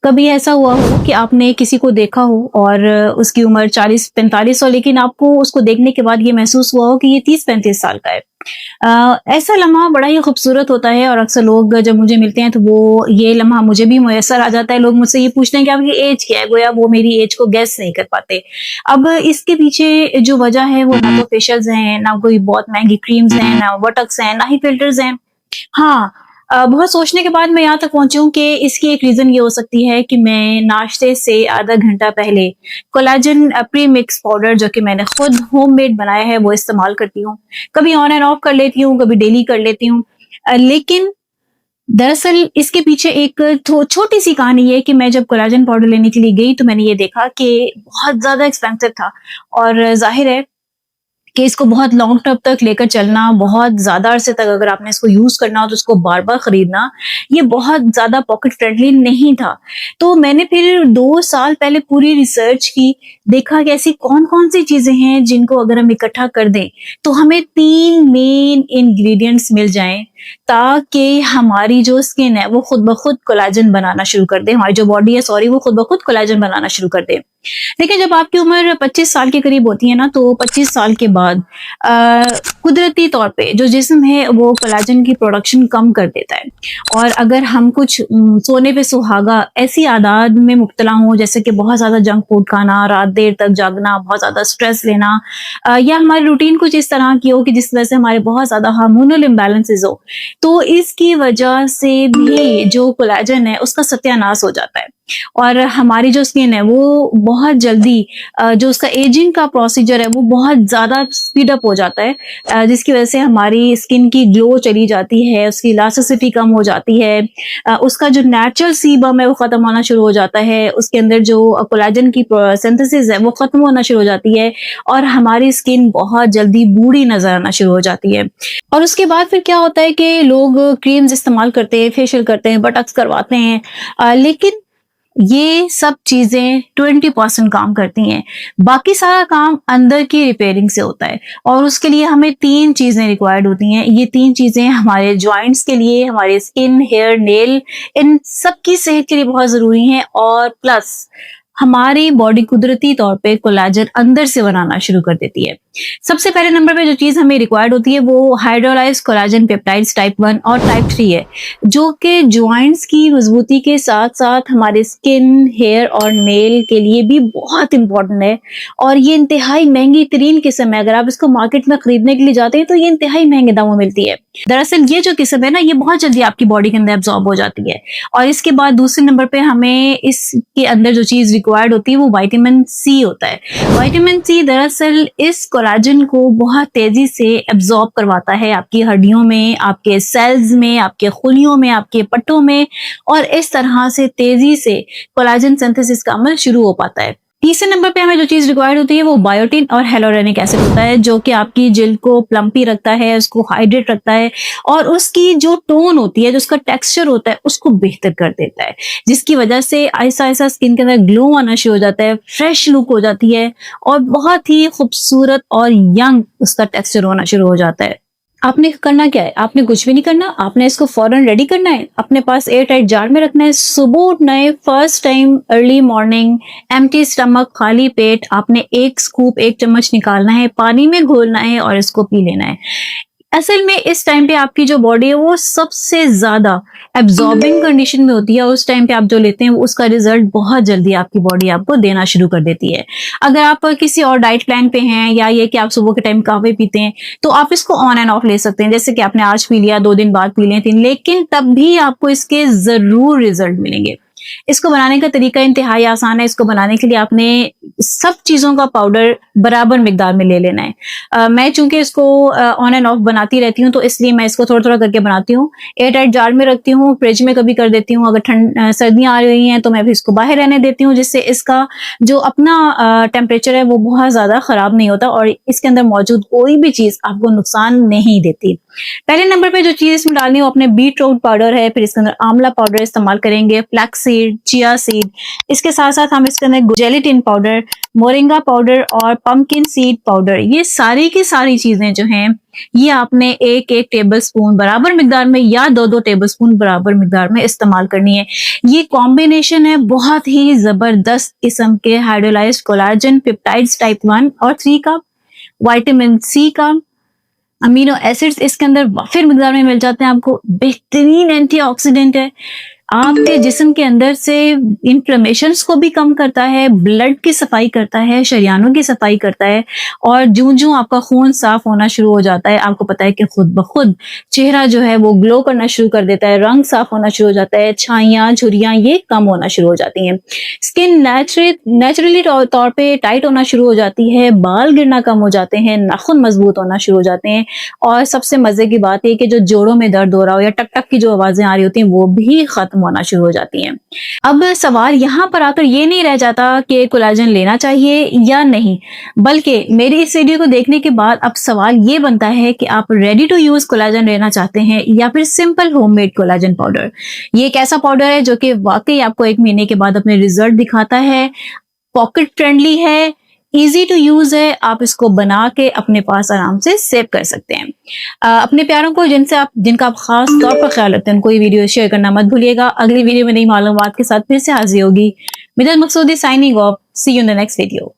कभी ऐसा हुआ हो कि आपने किसी को देखा हो और उसकी उम्र 40-45 हो, लेकिन आपको उसको देखने के बाद ये महसूस हुआ हो कि ये 30-35 साल का है। ऐसा लम्हा बड़ा ही खूबसूरत होता है और अक्सर लोग जब मुझे मिलते हैं तो वो ये लम्हा मुझे भी मुयस्सर आ जाता है। लोग मुझसे ये पूछते हैं कि आपकी एज क्या है? गोया वो मेरी एज को गेस नहीं कर पाते। अब इसके पीछे जो वजह है वो ना तो फेशियल्स हैं, ना कोई बहुत महँगी क्रीम्स हैं, ना बोटॉक्स हैं, ना ही फ़िल्टर्स हैं। हाँ, बहुत सोचने के बाद मैं यहाँ तक पहुँची हूँ कि इसकी एक रीज़न ये हो सकती है कि मैं नाश्ते से आधा घंटा पहले कोलेजन प्री मिक्स पाउडर जो कि मैंने खुद होममेड बनाया है वो इस्तेमाल करती हूँ। कभी ऑन एंड ऑफ कर लेती हूँ, कभी डेली कर लेती हूँ। लेकिन दरअसल इसके पीछे एक छोटी-सी कहानी ये है कि मैं जब कोलेजन पाउडर लेने के लिए गई तो मैंने ये देखा कि बहुत ज़्यादा एक्सपेंसिव था और ज़ाहिर है कि इसको बहुत लॉन्ग टर्म तक लेकर चलना, बहुत ज़्यादा अरसे तक अगर आपने इसको यूज़ करना हो तो उसको बार-बार खरीदना, ये बहुत ज़्यादा पॉकेट फ्रेंडली नहीं था। तो मैंने फिर 2 साल पहले पूरी रिसर्च की, देखा कि ऐसी कौन-कौन सी चीज़ें हैं जिनको अगर हम इकट्ठा कर दें, तो हमें 3 मेन इंग्रीडिएंट्स मिल जाएँ, ताकि हमारी जो स्किन है वो खुद ब खुद कोलेजन बनाना शुरू कर दे, हमारी जो बॉडी है सॉरी वो खुद ब खुद कोलेजन बनाना शुरू कर दे। देखिए, जब आपकी उम्र 25 साल के करीब होती है ना, तो 25 साल के बाद कुदरती तौर पे जो जिस्म है वो कोलेजन की प्रोडक्शन कम कर देता है। और अगर हम कुछ सोने पे सुहागा ऐसी आदत में मुब्तला हों, जैसे कि बहुत ज़्यादा जंक फूड खाना, रात देर तक जागना, बहुत ज़्यादा स्ट्रेस लेना, या हमारी रूटीन कुछ इस तरह की हो कि जिस वजह से हमारे बहुत ज़्यादा हार्मोनल इम्बैलेंसेस हो, तो इसकी वजह से भी जो कोलेजन है उसका सत्यानाश हो जाता है। और हमारी जो स्किन है वो बहुत जल्दी जो उसका एजिंग का प्रोसीजर है वो बहुत ज़्यादा स्पीड अप हो जाता है, जिसकी वजह से हमारी स्किन की ग्लो चली जाती है, उसकी इलास्टिसिटी कम हो जाती है, उसका जो नेचुरल सीबम है वो ख़त्म होना शुरू हो जाता है, उसके अंदर जो कोलेजन की सिंथेसिस है वो ख़त्म होना शुरू हो जाती है और हमारी स्किन बहुत जल्दी बूढ़ी नज़र आना शुरू हो जाती है। और उसके बाद फिर क्या होता है कि लोग क्रीम्स इस्तेमाल करते हैं, फेशियल करते हैं, बोटॉक्स करवाते हैं, लेकिन ये सब चीज़ें 20% काम करती हैं। बाकी सारा काम अंदर की रिपेयरिंग से होता है और उसके लिए हमें 3 चीज़ें रिक्वायर्ड होती हैं। ये 3 चीज़ें हमारे जॉइंट्स के लिए, हमारे स्किन, हेयर, नेल, इन सब की सेहत के लिए बहुत ज़रूरी हैं और प्लस हमारी बॉडी कुदरती तौर पे कोलेजन अंदर से बनाना शुरू कर देती है। सबसे पहले नंबर पे जो चीज़ हमें रिक्वायर्ड होती है वो हाइड्रोलाइज्ड कोलेजन पेप्टाइड्स टाइप 1 और टाइप 3 है, जो कि जॉइंट्स की मजबूती के साथ-साथ हमारे स्किन, हेयर और नेल के लिए भी बहुत इम्पोर्टेंट है और ये इंतहाई महँगी तरीन किस्म है। अगर आप इसको मार्केट में खरीदने के लिए जाते हैं तो ये इंतहाई महँगे दामों में मिलती है। दरअसल ये जो किस्म है ना, ये बहुत जल्दी आपकी बॉडी के अंदर एब्ज़ॉर्ब हो जाती है। और इसके बाद दूसरे नंबर पे हमें इसके अंदर जो चीज़ रिक्वायर्ड होती है वो विटामिन सी होता है। विटामिन सी दरअसल इस कोलेजन को बहुत तेज़ी से एब्ज़ॉर्ब करवाता है आपकी हड्डियों में, आपके सेल्स में, आपके खुलियों में, आपके पट्टों में, और इस तरह से तेज़ी से कोलेजन सिंथेसिस का अमल शुरू हो पाता है। तीसरे नंबर पे हमें जो चीज़ रिक्वायर्ड होती है वो बायोटिन और hyaluronic एसिड होता है, जो कि आपकी जिल्द को प्लम्पी रखता है, उसको हाइड्रेट रखता है और उसकी जो टोन होती है, जो उसका टेक्सचर होता है, उसको बेहतर कर देता है, जिसकी वजह से आहिस्ता-आहिस्ता स्किन के अंदर ग्लो आना शुरू हो जाता है, फ्रेश लुक हो जाती है और बहुत ही खूबसूरत और यंग उसका टेक्सचर होना शुरू हो जाता है। आपने करना क्या है? आपने कुछ भी नहीं करना, आपने इसको फ़ौरन रेडी करना है, अपने पास एयर टाइट जार में रखना है, सुबह उठना है, first time early morning, empty stomach, खाली पेट आपने 1 स्कूप 1 चम्मच निकालना है, पानी में घोलना है और इसको पी लेना है। असल में इस टाइम पे आपकी जो बॉडी है वो सबसे ज़्यादा एब्ज़ॉर्बिंग कंडीशन में होती है और उस टाइम पे आप जो लेते हैं उसका रिज़ल्ट बहुत जल्दी आपकी बॉडी आपको देना शुरू कर देती है। अगर आप किसी और डाइट प्लान पे हैं या ये कि आप सुबह के टाइम कहवे पीते हैं, तो आप इसको ऑन एंड ऑफ ले सकते हैं। जैसे कि आपने आज पी लिया, 2 दिन बाद पी लें, 3, लेकिन तब भी आपको इसके ज़रूर रिज़ल्ट मिलेंगे। इसको बनाने का तरीका इंतहाई आसान है। इसको बनाने के लिए आपने सब चीज़ों का पाउडर बराबर मिकदार में ले लेना है। मैं चूँकि इसको ऑन एंड ऑफ बनाती रहती हूँ, तो इसलिए मैं इसको थोड़ा-थोड़ा करके बनाती हूँ। एयर टाइट जार में रखती हूँ, फ्रिज में कभी कर देती हूँ। अगर सर्दियाँ आ रही हैं तो मैं भी इसको बाहर रहने देती हूँ, जिससे इसका जो अपना टेम्परेचर है वो बहुत ज़्यादा ख़राब नहीं होता और इसके अंदर मौजूद कोई भी चीज़ आपको नुकसान नहीं देती। पहले नंबर पे जो चीज इसमें डालनी है वो अपने बीट रूट पाउडर है, फिर इसके अंदर आंवला पाउडर इस्तेमाल करेंगे, फ्लैक्स सीड, चिया सीड, इसके साथ साथ हम इसके अंदर जेलेटिन पाउडर, मोरिंगा पाउडर और पंपकिन सीड पाउडर, ये सारी की सारी चीजें जो हैं ये आपने एक एक टेबल स्पून बराबर मिकदार में या दो दो टेबल स्पून बराबर मिकदार में इस्तेमाल करनी है। ये कॉम्बिनेशन है बहुत ही जबरदस्त किस्म के हाइड्रोलाइज्ड कोलाजन पेप्टाइड्स टाइप 1 और 3 का, विटामिन सी का, अमीनो एसिड्स इसके अंदर वाफिर मिकदार में मिल जाते हैं आपको, बेहतरीन एंटीऑक्सीडेंट है, आपके जिस्म के अंदर से इन्फ्लेमेशंस को भी कम करता है, ब्लड की सफाई करता है, शरियानों की सफाई करता है, और जूं-जूं आपका खून साफ होना शुरू हो जाता है आपको पता है कि खुद ब खुद चेहरा जो है वो ग्लो करना शुरू कर देता है, रंग साफ होना शुरू हो जाता है, छाइयाँ झुर्रियाँ ये कम होना शुरू हो जाती हैं, स्किन नेचुरली तौर पे टाइट होना शुरू हो जाती है, बाल गिरना कम हो जाते हैं, नाखून मजबूत होना शुरू हो जाते हैं, और सबसे मजे की बात है कि जो जोड़ों में दर्द हो रहा हो या टक टक की जो आवाजें आ रही होती हैं वो भी खत्म होना शुरू हो जाती हैं। अब सवाल यहाँ पर आकर ये नहीं रह जाता कि कोलाजन लेना चाहिए या नहीं, बल्कि मेरी इस वीडियो को देखने के बाद अब सवाल ये बनता है कि आप रेडी टू यूज कोलाजन लेना चाहते हैं या फिर सिंपल होममेड कोलाजन पाउडर। ये एक ऐसा पाउडर है जो कि वाकई आपको 1 महीने के बाद अपने रिजल्ट दिखाता है, पॉकेट फ्रेंडली है, इजी टू यूज है, आप इसको बना के अपने पास आराम से सेव कर सकते हैं। अपने प्यारों को जिनका आप खास तौर पर ख्याल रखते हैं उनको ये वीडियो शेयर करना मत भूलिएगा। अगली वीडियो में नई मालूमात के साथ फिर से हाजिर होगी। Midhat Maqsoodi signing off, see you in the next video.